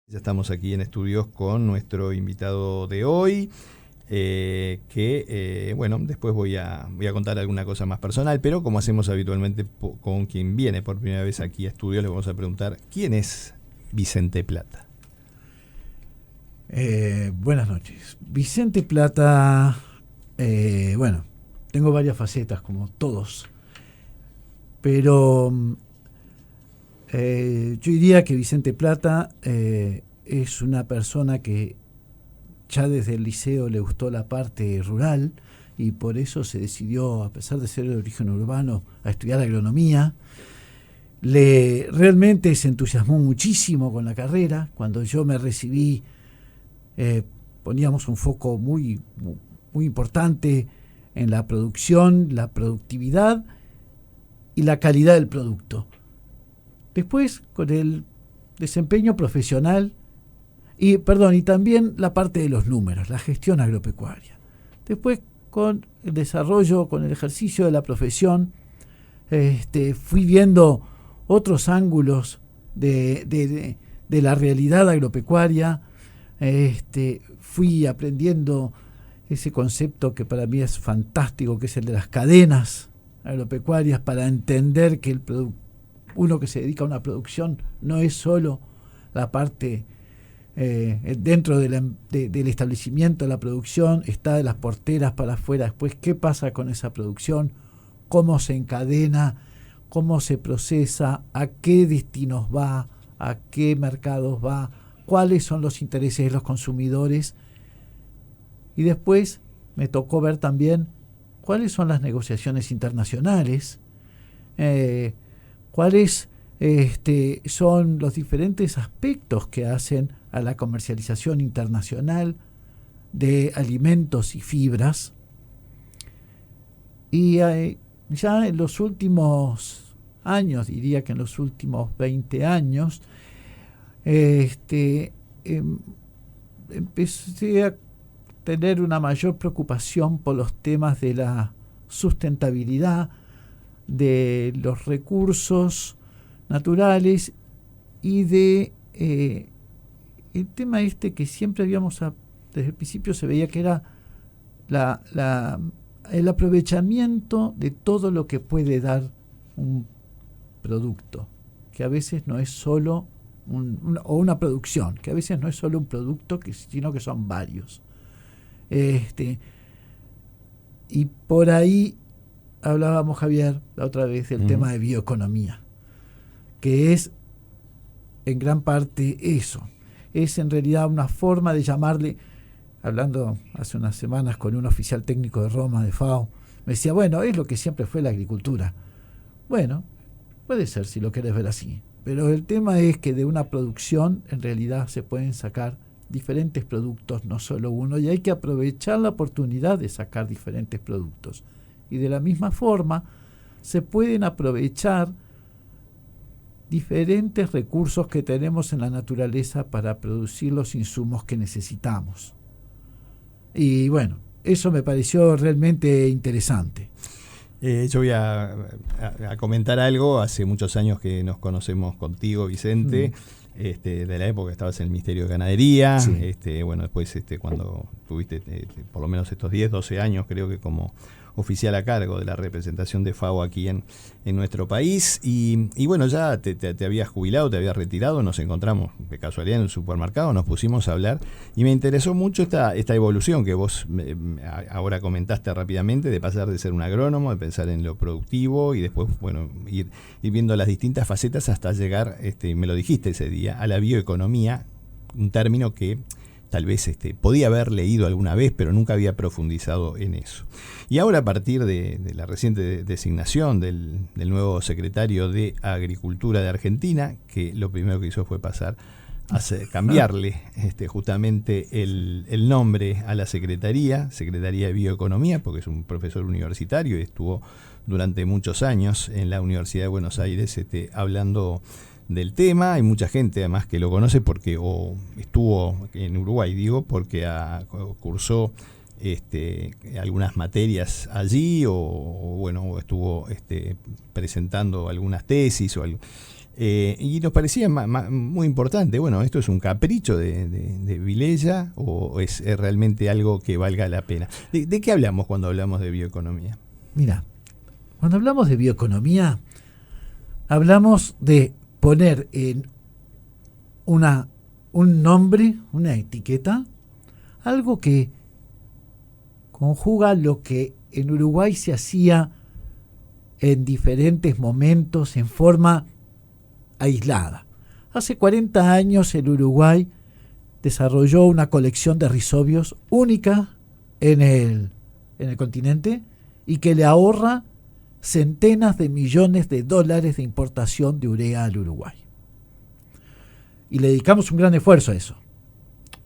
Ya estamos aquí en estudios con nuestro invitado de hoy, bueno, después voy a contar alguna cosa más personal, pero como hacemos habitualmente con quien viene por primera vez aquí a estudios, le vamos a preguntar, ¿quién es Vicente Plata? Buenas noches. Vicente Plata, bueno, tengo varias facetas como todos, pero yo diría que Vicente Plata es una persona que ya desde el liceo le gustó la parte rural y por eso se decidió, a pesar de ser de origen urbano, a estudiar agronomía. Realmente se entusiasmó muchísimo con la carrera. Cuando yo me recibí, poníamos un foco muy importante en la producción, la productividad y la calidad del producto. Después, con el desempeño profesional y también la parte de los números, la gestión agropecuaria. Después, con el desarrollo, con el ejercicio de la profesión, fui viendo otros ángulos de la realidad agropecuaria. Fui aprendiendo ese concepto que para mí es fantástico, que es el de las cadenas agropecuarias, para entender que uno que se dedica a una producción no es solo la parte dentro del establecimiento de la producción, está de las porteras para afuera. Después, ¿qué pasa con esa producción? ¿Cómo se encadena? ¿Cómo se procesa? ¿A qué destinos va? ¿A qué mercados va? ¿Cuáles son los intereses de los consumidores? Y después me tocó ver también cuáles son las negociaciones internacionales, cuáles son los diferentes aspectos que hacen a la comercialización internacional de alimentos y fibras. Y ya en los últimos años, diría que en los últimos 20 años, empecé a tener una mayor preocupación por los temas de la sustentabilidad, de los recursos naturales y de el tema que siempre desde el principio se veía que era el aprovechamiento de todo lo que puede dar un producto, que a veces no es solo o una producción, que a veces no es solo un producto, sino que son varios. Y por ahí hablábamos, Javier, la otra vez del tema de bioeconomía, que es en gran parte eso. Es en realidad una forma de llamarle, hablando hace unas semanas con un oficial técnico de Roma, de FAO, me decía, bueno, es lo que siempre fue la agricultura. Bueno, puede ser si lo querés ver así, pero el tema es que de una producción en realidad se pueden sacar diferentes productos, no solo uno, y hay que aprovechar la oportunidad de sacar diferentes productos. Y de la misma forma se pueden aprovechar diferentes recursos que tenemos en la naturaleza para producir los insumos que necesitamos. Y bueno, eso me pareció realmente interesante. Yo voy a comentar algo. Hace muchos años que nos conocemos contigo, Vicente, de la época que estabas en el Ministerio de Ganadería. Sí. Bueno, después cuando tuviste por lo menos estos 10, 12 años, creo que como oficial a cargo de la representación de FAO aquí en nuestro país, y bueno, ya te habías jubilado, te habías retirado, nos encontramos de casualidad en el supermercado, nos pusimos a hablar y me interesó mucho esta evolución que vos ahora comentaste rápidamente, de pasar de ser un agrónomo, de pensar en lo productivo y después, bueno, ir viendo las distintas facetas hasta llegar, me lo dijiste ese día, a la bioeconomía, un término que tal vez podía haber leído alguna vez, pero nunca había profundizado en eso. Y ahora, a partir de la reciente designación del nuevo secretario de Agricultura de Argentina, que lo primero que hizo fue cambiarle justamente el nombre a la Secretaría de Bioeconomía, porque es un profesor universitario y estuvo durante muchos años en la Universidad de Buenos Aires hablando del tema. Hay mucha gente además que lo conoce porque estuvo en Uruguay, porque cursó algunas materias allí o estuvo presentando algunas tesis o algo. Y nos parecía muy importante. Bueno, ¿esto es un capricho de Vilella o es realmente algo que valga la pena? ¿De qué hablamos cuando hablamos de bioeconomía? Mira, cuando hablamos de bioeconomía, hablamos de poner en un nombre, una etiqueta, algo que conjuga lo que en Uruguay se hacía en diferentes momentos en forma aislada. Hace 40 años el Uruguay desarrolló una colección de rizobios única en el continente y que le ahorra centenas de millones de dólares de importación de urea al Uruguay. Y le dedicamos un gran esfuerzo a eso.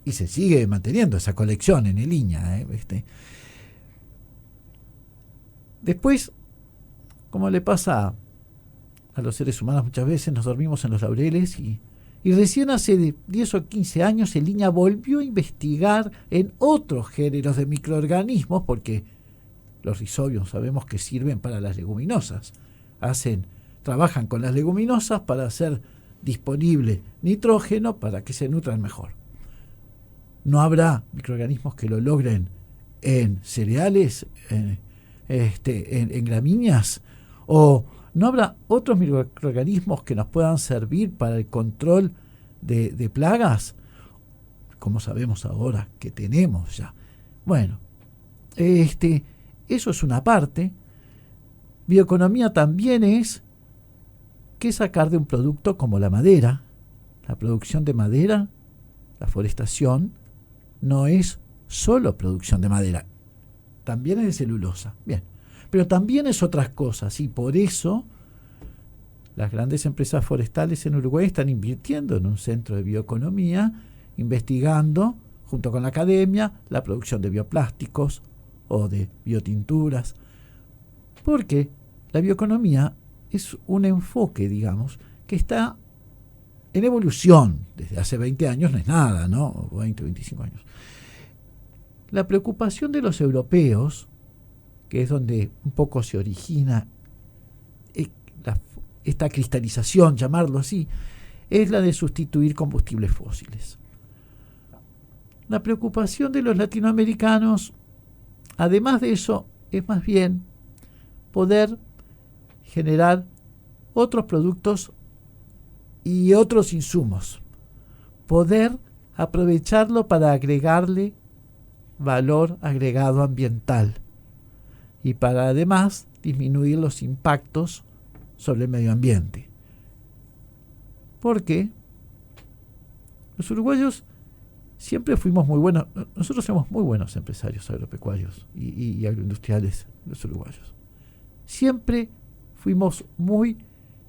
Y se sigue manteniendo esa colección en el INAH. Después, como le pasa a los seres humanos muchas veces, nos dormimos en los laureles y recién hace 10 o 15 años el INAH volvió a investigar en otros géneros de microorganismos, porque los rizobios sabemos que sirven para las leguminosas. Trabajan con las leguminosas para hacer disponible nitrógeno para que se nutran mejor. ¿No habrá microorganismos que lo logren en cereales, en gramíneas? ¿O no habrá otros microorganismos que nos puedan servir para el control de plagas? Como sabemos ahora que tenemos ya. Bueno, eso es una parte. Bioeconomía también es qué sacar de un producto como la madera. La producción de madera, la forestación, no es solo producción de madera, también es de celulosa. Bien, pero también es otras cosas y por eso las grandes empresas forestales en Uruguay están invirtiendo en un centro de bioeconomía, investigando junto con la academia la producción de bioplásticos o de biotinturas, porque la bioeconomía es un enfoque, digamos, que está en evolución desde hace 20 años, no es nada, ¿no? 20 o 25 años. La preocupación de los europeos, que es donde un poco se origina esta cristalización, llamarlo así, es la de sustituir combustibles fósiles. La preocupación de los latinoamericanos, además de eso, es más bien poder generar otros productos y otros insumos, poder aprovecharlo para agregarle valor agregado ambiental y para además disminuir los impactos sobre el medio ambiente. Porque los uruguayos siempre fuimos muy buenos, nosotros somos muy buenos empresarios agropecuarios y agroindustriales, los uruguayos. Siempre fuimos muy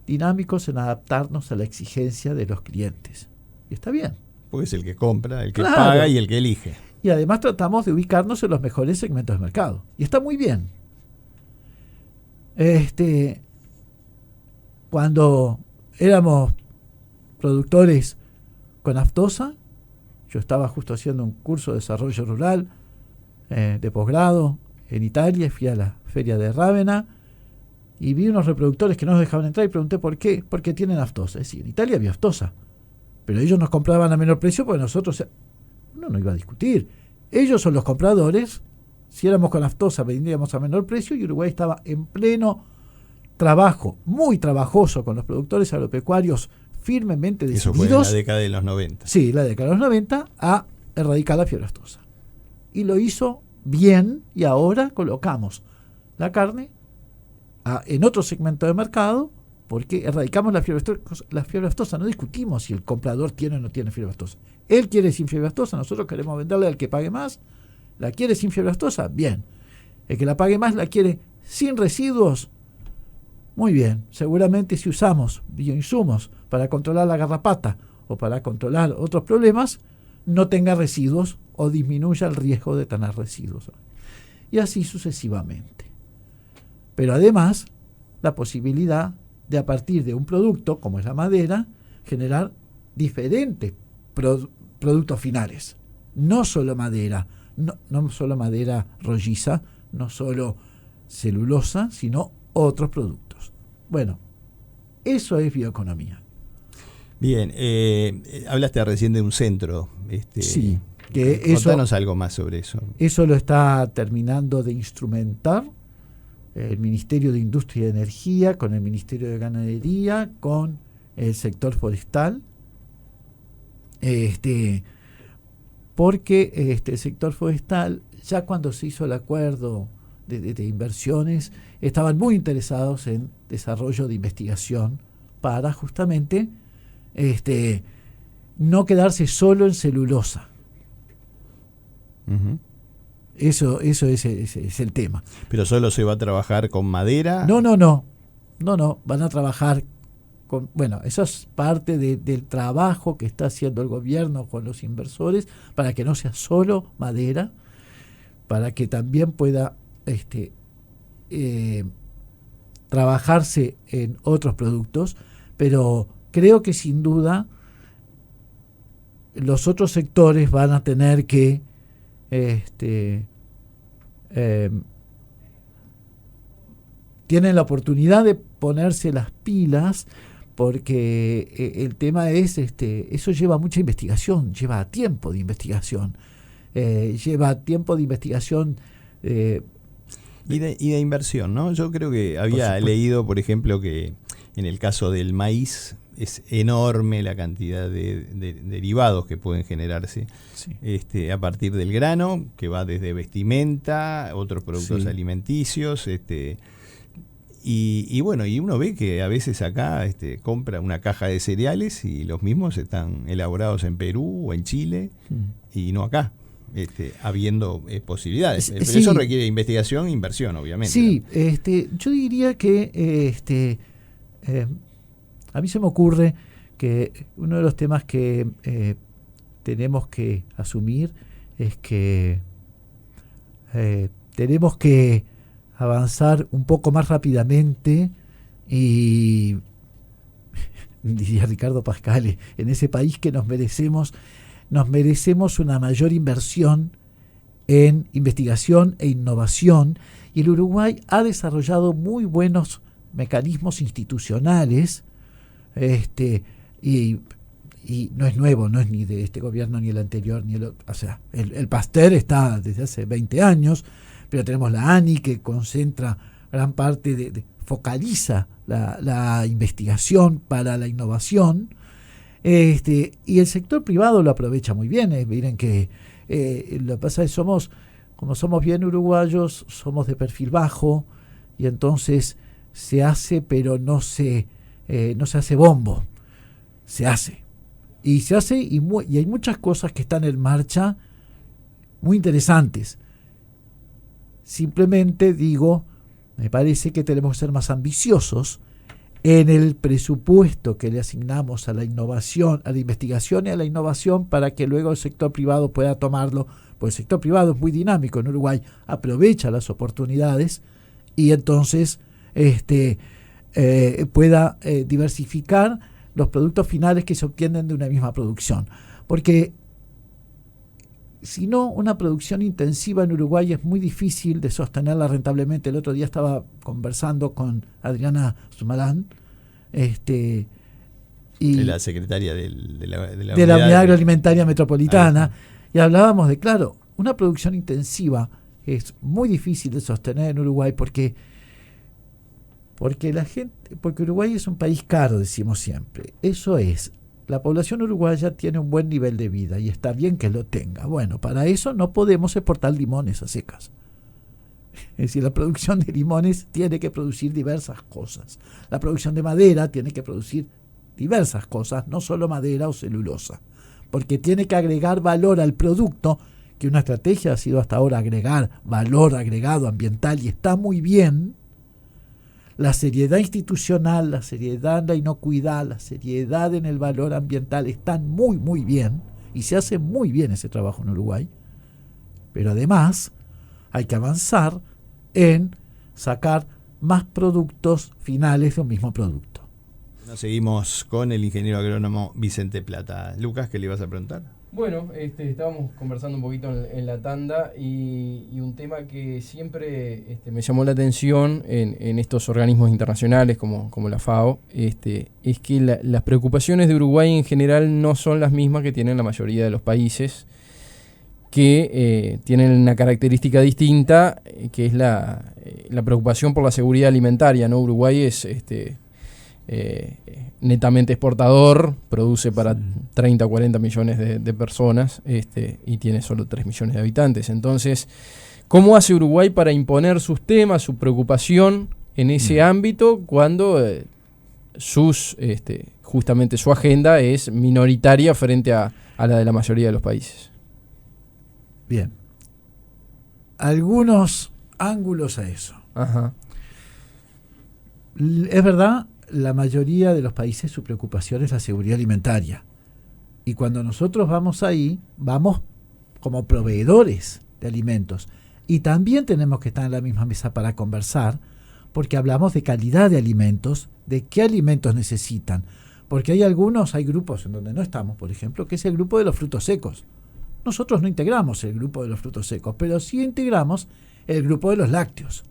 dinámicos en adaptarnos a la exigencia de los clientes. Y está bien. Porque es el que compra, el que Claro. paga y el que elige. Y además tratamos de ubicarnos en los mejores segmentos de mercado. Y está muy bien. Cuando éramos productores con aftosa, yo estaba justo haciendo un curso de desarrollo rural de posgrado en Italia, fui a la feria de Rávena y vi unos reproductores que no nos dejaban entrar y pregunté por qué. Porque tienen aftosa. Es decir, en Italia había aftosa, pero ellos nos compraban a menor precio porque nosotros no iba a discutir. Ellos son los compradores. Si éramos con aftosa vendíamos a menor precio y Uruguay estaba en pleno trabajo, muy trabajoso con los productores agropecuarios firmemente decididos. Eso fue en la década de los 90. Sí, la década de los 90 a erradicar la fiebre aftosa. Y lo hizo bien y ahora colocamos la carne en otro segmento de mercado porque erradicamos la fiebre aftosa. No discutimos si el comprador tiene o no tiene fiebre aftosa. Él quiere sin fiebre aftosa, nosotros queremos venderle al que pague más. ¿La quiere sin fiebre aftosa? Bien. El que la pague más la quiere sin residuos. Muy bien. Seguramente si usamos bioinsumos para controlar la garrapata o para controlar otros problemas, no tenga residuos o disminuya el riesgo de tener residuos. Y así sucesivamente. Pero además, la posibilidad de a partir de un producto, como es la madera, generar diferentes productos finales. No solo madera, no solo madera rolliza, no solo celulosa, sino otros productos. Bueno, eso es bioeconomía. Bien, hablaste recién de un centro. Sí, que contanos algo más sobre eso. Eso lo está terminando de instrumentar el Ministerio de Industria y Energía con el Ministerio de Ganadería, con el sector forestal, porque el sector forestal, ya cuando se hizo el acuerdo de inversiones, estaban muy interesados en desarrollo de investigación para justamente no quedarse solo en celulosa. Uh-huh. Eso es el tema. ¿Pero solo se va a trabajar con madera? No, van a trabajar con, bueno, eso es parte del trabajo que está haciendo el gobierno con los inversores para que no sea solo madera, para que también pueda trabajarse en otros productos, pero creo que sin duda los otros sectores van a tener que tienen la oportunidad de ponerse las pilas, porque el tema es eso lleva mucha investigación, lleva tiempo de investigación, y de inversión, ¿no? Yo creo que había leído, por ejemplo, que en el caso del maíz es enorme la cantidad de derivados que pueden generarse, sí, a partir del grano, que va desde vestimenta, otros productos, sí, alimenticios, y bueno, y uno ve que a veces acá compra una caja de cereales y los mismos están elaborados en Perú o en Chile, y no acá. Habiendo posibilidades, pero sí, eso requiere investigación e inversión, obviamente. Sí, ¿no? Yo diría que a mí se me ocurre que uno de los temas que tenemos que asumir es que tenemos que avanzar un poco más rápidamente y, diría Ricardo Pascale, en ese país que nos merecemos una mayor inversión en investigación e innovación, y el Uruguay ha desarrollado muy buenos mecanismos institucionales, y no es nuevo, no es ni de este gobierno ni el anterior, ni o sea, el Pasteur está desde hace 20 años, pero tenemos la ANI que concentra gran parte focaliza la investigación para la innovación, y el sector privado lo aprovecha muy bien. Miren que lo que pasa es como somos bien uruguayos, somos de perfil bajo, y entonces se hace, pero no se hace bombo, se hace y hay muchas cosas que están en marcha muy interesantes. Simplemente digo, me parece que tenemos que ser más ambiciosos en el presupuesto que le asignamos a la innovación, a la investigación y a la innovación, para que luego el sector privado pueda tomarlo, pues el sector privado es muy dinámico en Uruguay, aprovecha las oportunidades y entonces pueda diversificar los productos finales que se obtienen de una misma producción. Porque si no, una producción intensiva en Uruguay es muy difícil de sostenerla rentablemente. El otro día estaba conversando con Adriana Sumarán, y la secretaria de la Unidad Agroalimentaria Metropolitana, y hablábamos de, claro, una producción intensiva es muy difícil de sostener en Uruguay porque Uruguay es un país caro, decimos siempre. Eso es, la población uruguaya tiene un buen nivel de vida y está bien que lo tenga. Bueno, para eso no podemos exportar limones a secas. Es decir, la producción de limones tiene que producir diversas cosas. La producción de madera tiene que producir diversas cosas, no solo madera o celulosa, porque tiene que agregar valor al producto, que una estrategia ha sido hasta ahora agregar valor agregado ambiental, y está muy bien. La seriedad institucional, la seriedad en la inocuidad, la seriedad en el valor ambiental están muy, muy bien, y se hace muy bien ese trabajo en Uruguay. Pero además hay que avanzar en sacar más productos finales de un mismo producto. Nos seguimos con el ingeniero agrónomo Vicente Plata. Lucas, ¿qué le ibas a preguntar? Bueno, estábamos conversando un poquito en la tanda y un tema que siempre me llamó la atención en estos organismos internacionales como la FAO, es que las preocupaciones de Uruguay en general no son las mismas que tienen la mayoría de los países, que tienen una característica distinta, que es la preocupación por la seguridad alimentaria, ¿no? Uruguay es netamente exportador, produce para 30 o 40 millones de personas y tiene solo 3 millones de habitantes. Entonces, ¿cómo hace Uruguay para imponer sus temas, su preocupación en ese ámbito cuando justamente su agenda es minoritaria frente a la de la mayoría de los países? Bien. Algunos ángulos a eso. Ajá. Es verdad, la mayoría de los países su preocupación es la seguridad alimentaria. Y cuando nosotros vamos ahí, vamos como proveedores de alimentos. Y también tenemos que estar en la misma mesa para conversar, porque hablamos de calidad de alimentos, de qué alimentos necesitan. Porque hay grupos en donde no estamos, por ejemplo, que es el grupo de los frutos secos. Nosotros no integramos el grupo de los frutos secos, pero sí integramos el grupo de los lácteos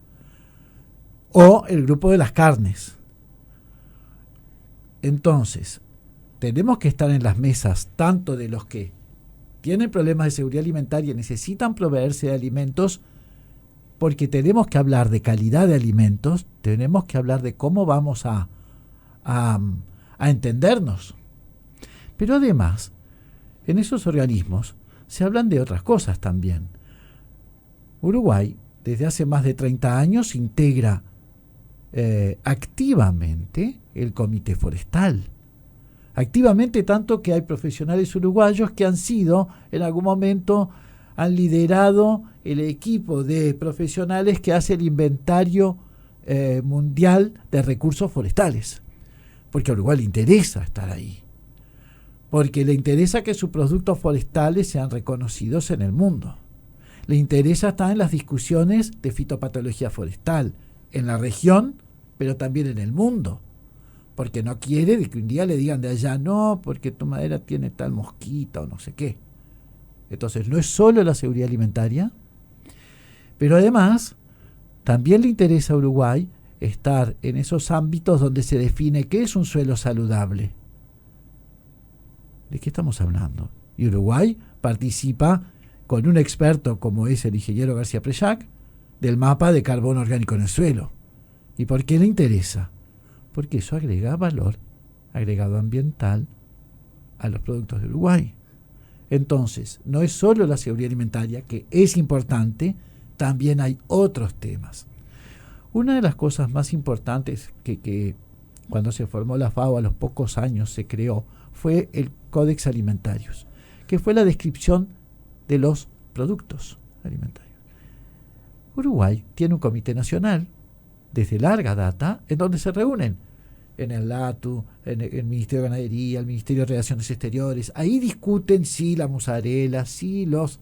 o el grupo de las carnes. Entonces, tenemos que estar en las mesas tanto de los que tienen problemas de seguridad alimentaria y necesitan proveerse de alimentos, porque tenemos que hablar de calidad de alimentos, tenemos que hablar de cómo vamos a entendernos. Pero además, en esos organismos se hablan de otras cosas también. Uruguay, desde hace más de 30 años, integra activamente el Comité Forestal. Activamente, tanto que hay profesionales uruguayos que han sido, en algún momento, han liderado el equipo de profesionales que hace el inventario mundial de recursos forestales. Porque a Uruguay le interesa estar ahí. Porque le interesa que sus productos forestales sean reconocidos en el mundo. Le interesa estar en las discusiones de fitopatología forestal, en la región, pero también en el mundo. Porque no quiere de que un día le digan de allá, no, porque tu madera tiene tal mosquita o no sé qué. Entonces, no es solo la seguridad alimentaria, pero además, también le interesa a Uruguay estar en esos ámbitos donde se define qué es un suelo saludable. ¿De qué estamos hablando? Y Uruguay participa con un experto como es el ingeniero García Prellac del mapa de carbono orgánico en el suelo. ¿Y por qué le interesa? Porque eso agrega valor agregado ambiental a los productos de Uruguay. Entonces, no es solo la seguridad alimentaria, que es importante, también hay otros temas. Una de las cosas más importantes que cuando se formó la FAO a los pocos años se creó fue el Códex Alimentarius, que fue la descripción de los productos alimentarios. Uruguay tiene un comité nacional desde larga data en donde se reúnen en el LATU, en el Ministerio de Ganadería, el Ministerio de Relaciones Exteriores. Ahí discuten si la mozzarella, si las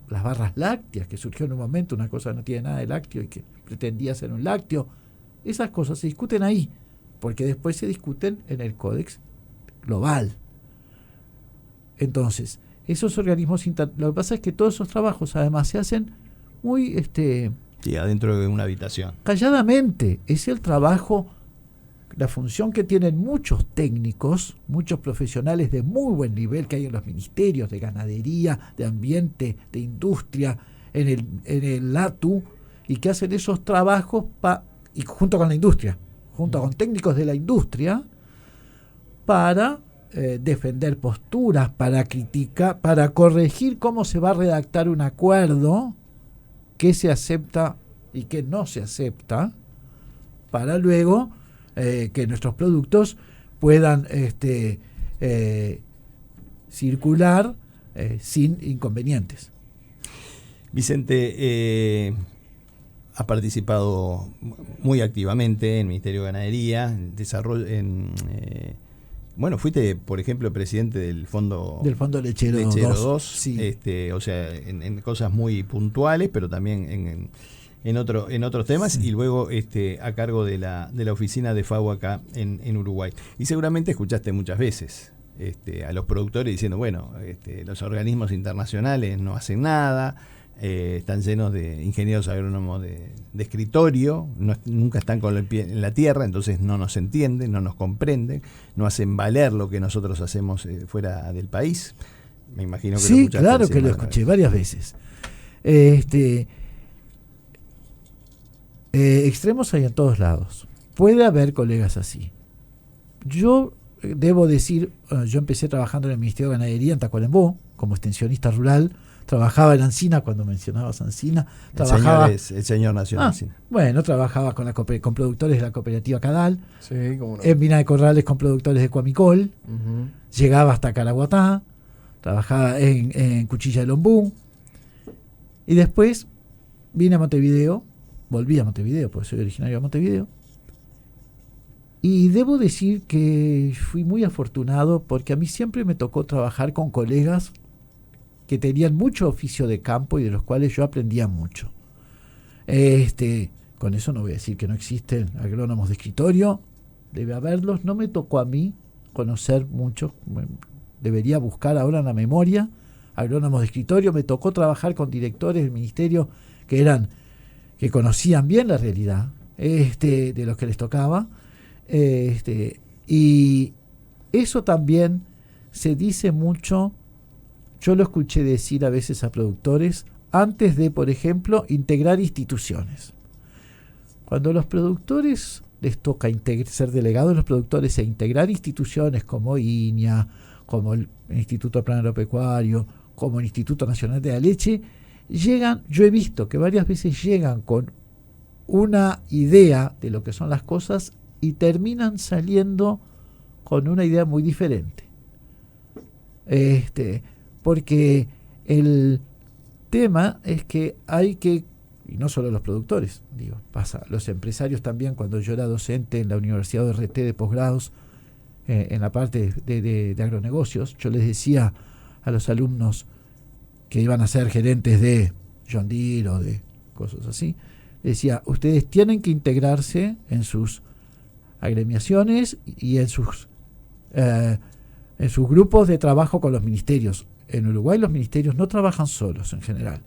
barras lácteas, que surgió en un momento, una cosa que no tiene nada de lácteo y que pretendía ser un lácteo. Esas cosas se discuten ahí, porque después se discuten en el Códex global. Entonces, esos organismos lo que pasa es que todos esos trabajos además se hacen muy sí, adentro de una habitación. Calladamente. Es el trabajo, la función que tienen muchos técnicos, muchos profesionales de muy buen nivel que hay en los ministerios de ganadería, de ambiente, de industria, en el LATU, y que hacen esos trabajos y junto con la industria, junto con técnicos de la industria, para defender posturas, para criticar, para corregir cómo se va a redactar un acuerdo, qué se acepta y qué no se acepta, para luego que nuestros productos puedan circular sin inconvenientes. Vicente, ha participado muy activamente en el Ministerio de Ganadería, en desarrollo, fuiste, por ejemplo, presidente del Fondo Lechero 2, sí. O sea, en cosas muy puntuales, pero también en otros temas, sí. Y luego a cargo de la oficina de FAO acá en Uruguay. Y seguramente escuchaste muchas veces a los productores diciendo, bueno, los organismos internacionales no hacen nada, están llenos de ingenieros agrónomos de escritorio, nunca están con el pie en la tierra, entonces no nos entienden, no nos comprenden, no hacen valer lo que nosotros hacemos fuera del país. Me imagino que sí, lo escuchaste. Claro que lo escuché varias veces. Extremos hay en todos lados. Puede haber colegas así. Yo debo decir, yo empecé trabajando en el Ministerio de Ganadería en Tacuarembó, como extensionista rural. Trabajaba en Ancina, cuando mencionabas Ancina. El señor nació en Ancina. Bueno, trabajaba con productores de la cooperativa Cadal. Sí, cómo no. En Mina de Corrales con productores de Cuamicol. Uh-huh. Llegaba hasta Caraguatá. Trabajaba en Cuchilla de Lombú. Y después vine a Montevideo. Volví a Montevideo, porque soy originario de Montevideo. Y debo decir que fui muy afortunado, porque a mí siempre me tocó trabajar con colegas que tenían mucho oficio de campo y de los cuales yo aprendía mucho. Con eso no voy a decir que no existen agrónomos de escritorio, debe haberlos. No me tocó a mí conocer mucho, debería buscar ahora en la memoria agrónomos de escritorio. Me tocó trabajar con directores del ministerio que conocían bien la realidad de los que les tocaba. Y eso también se dice mucho. Yo lo escuché decir a veces a productores antes de, por ejemplo, integrar instituciones. Cuando a los productores les toca ser delegados de los productores e integrar instituciones como INIA, como el Instituto Plan Agropecuario, como el Instituto Nacional de la Leche, yo he visto que varias veces llegan con una idea de lo que son las cosas y terminan saliendo con una idea muy diferente. Porque el tema es que hay que, y no solo los productores, pasa, los empresarios también. Cuando yo era docente en la Universidad de RT de posgrados, en la parte de agronegocios, yo les decía a los alumnos que iban a ser gerentes de John Deere o de cosas así, decía, ustedes tienen que integrarse en sus agremiaciones y en sus grupos de trabajo con los ministerios. En Uruguay los ministerios no trabajan solos en general.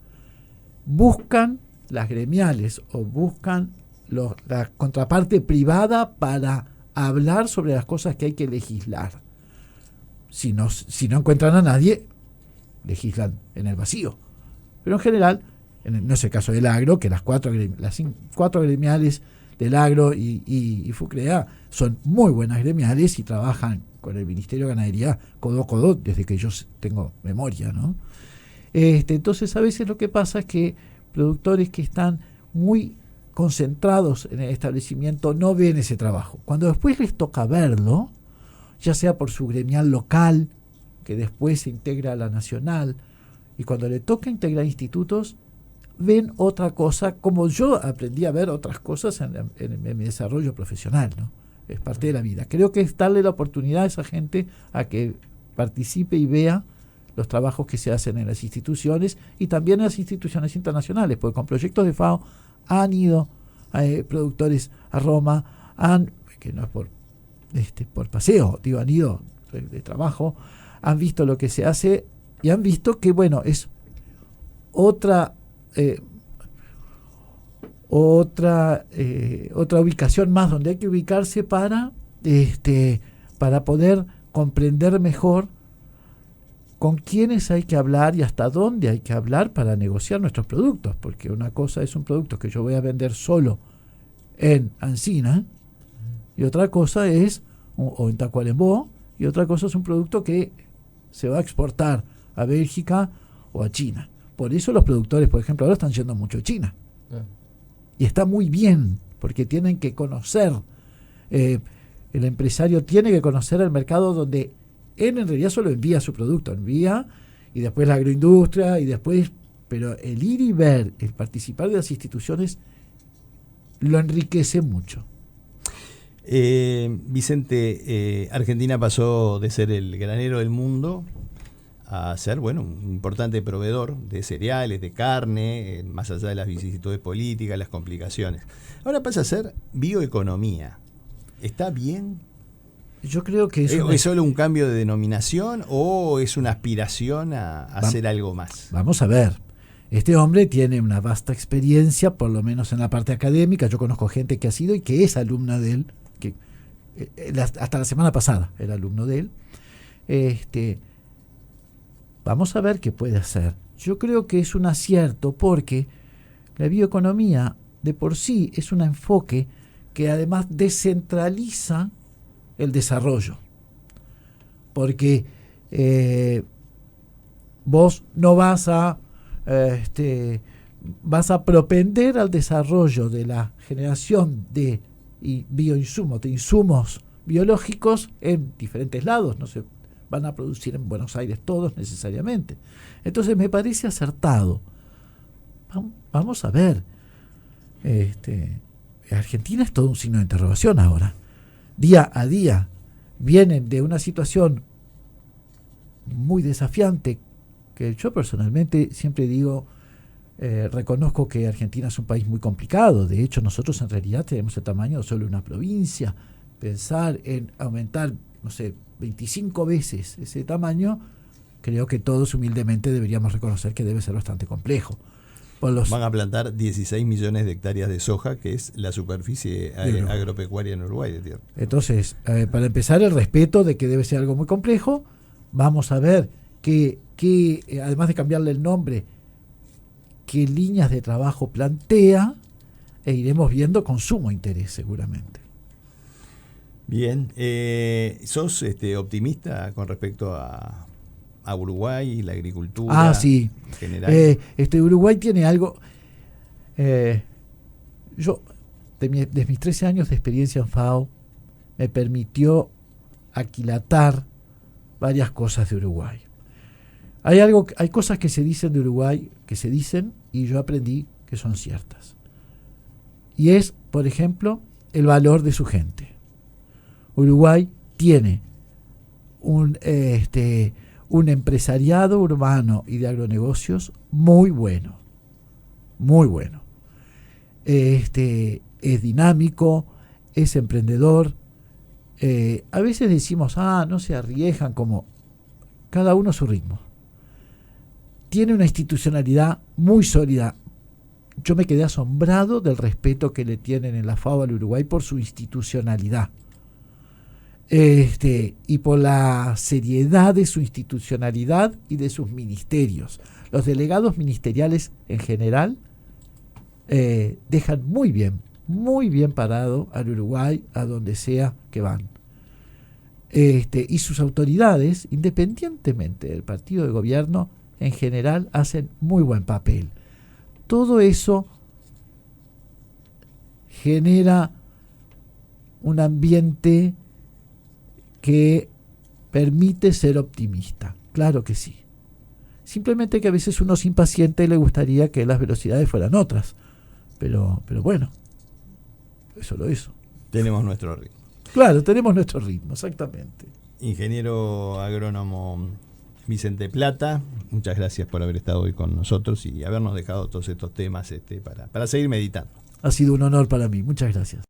Buscan las gremiales o buscan la contraparte privada para hablar sobre las cosas que hay que legislar. Si no encuentran a nadie, legislan en el vacío. Pero en general, no es el caso del agro, que las cuatro gremiales del agro y FUCREA son muy buenas gremiales y trabajan con el Ministerio de Ganadería codo a codo desde que yo tengo memoria, ¿no? Entonces a veces lo que pasa es que productores que están muy concentrados en el establecimiento no ven ese trabajo. Cuando después les toca verlo, ya sea por su gremial local, que después se integra a la nacional, y cuando le toca integrar institutos, ven otra cosa, como yo aprendí a ver otras cosas en mi desarrollo profesional, ¿no? Es parte de la vida. Creo que es darle la oportunidad a esa gente a que participe y vea los trabajos que se hacen en las instituciones y también en las instituciones internacionales, porque con proyectos de FAO han ido productores a Roma, que no es por paseo, han ido de trabajo, han visto lo que se hace y han visto que, bueno, es otra ubicación más donde hay que ubicarse para poder comprender mejor con quiénes hay que hablar y hasta dónde hay que hablar para negociar nuestros productos, porque una cosa es un producto que yo voy a vender solo en Ancina y otra cosa es, o en Tacuarembó, y otra cosa es un producto que se va a exportar a Bélgica o a China. Por eso los productores, por ejemplo, ahora están yendo mucho a China. Y está muy bien, porque tienen que conocer, el empresario tiene que conocer el mercado donde él en realidad solo envía su producto, y después la agroindustria, pero el ir y ver, el participar de las instituciones, lo enriquece mucho. Vicente, Argentina pasó de ser el granero del mundo a ser, un importante proveedor de cereales, de carne, más allá de las vicisitudes políticas, las complicaciones. Ahora pasa a ser bioeconomía. ¿Está bien? Yo creo que ¿Es solo un cambio de denominación o es una aspiración a hacer algo más? Vamos a ver. Este hombre tiene una vasta experiencia, por lo menos en la parte académica. Yo conozco gente que ha sido y que es alumna de él, que hasta la semana pasada era alumno de él. Vamos a ver qué puede hacer. Yo creo que es un acierto porque la bioeconomía de por sí es un enfoque que además descentraliza el desarrollo. Porque vos no vas a propender al desarrollo de la generación de bioinsumos, de insumos biológicos en diferentes lados. No se van a producir en Buenos Aires todos necesariamente. Entonces me parece acertado. Vamos a ver. Argentina es todo un signo de interrogación ahora. Día a día vienen de una situación muy desafiante que yo personalmente siempre digo, reconozco que Argentina es un país muy complicado. De hecho, nosotros en realidad tenemos el tamaño de solo una provincia. Pensar en aumentar, 25 veces ese tamaño, creo que todos humildemente deberíamos reconocer que debe ser bastante complejo. Van a plantar 16 millones de hectáreas de soja, que es la superficie agropecuaria en Uruguay de tierra. Entonces, para empezar, el respeto de que debe ser algo muy complejo. Vamos a ver que además de cambiarle el nombre, qué líneas de trabajo plantea, e iremos viendo con sumo interés seguramente. Bien, ¿sos optimista con respecto a Uruguay y la agricultura? Sí. En general. Uruguay tiene algo. Yo, de mis 13 años de experiencia en FAO, me permitió aquilatar varias cosas de Uruguay. Hay cosas que se dicen de Uruguay, que se dicen, y yo aprendí que son ciertas. Y es, por ejemplo, el valor de su gente. Uruguay tiene un empresariado urbano y de agronegocios muy bueno. Muy bueno. Es dinámico, es emprendedor. A veces decimos, no se arriesgan, como cada uno a su ritmo. Tiene una institucionalidad muy sólida. Yo me quedé asombrado del respeto que le tienen en la FAO al Uruguay por su institucionalidad. Y por la seriedad de su institucionalidad y de sus ministerios. Los delegados ministeriales en general dejan muy bien parado al Uruguay a donde sea que van. Y sus autoridades, independientemente del partido de gobierno, en general hacen muy buen papel. Todo eso genera un ambiente que permite ser optimista. Claro que sí. Simplemente que a veces uno es impaciente y le gustaría que las velocidades fueran otras. Pero bueno, es solo eso. Tenemos nuestro ritmo. Claro, tenemos nuestro ritmo, exactamente. Ingeniero agrónomo Vicente Plata, muchas gracias por haber estado hoy con nosotros y habernos dejado todos estos temas para seguir meditando. Ha sido un honor para mí. Muchas gracias.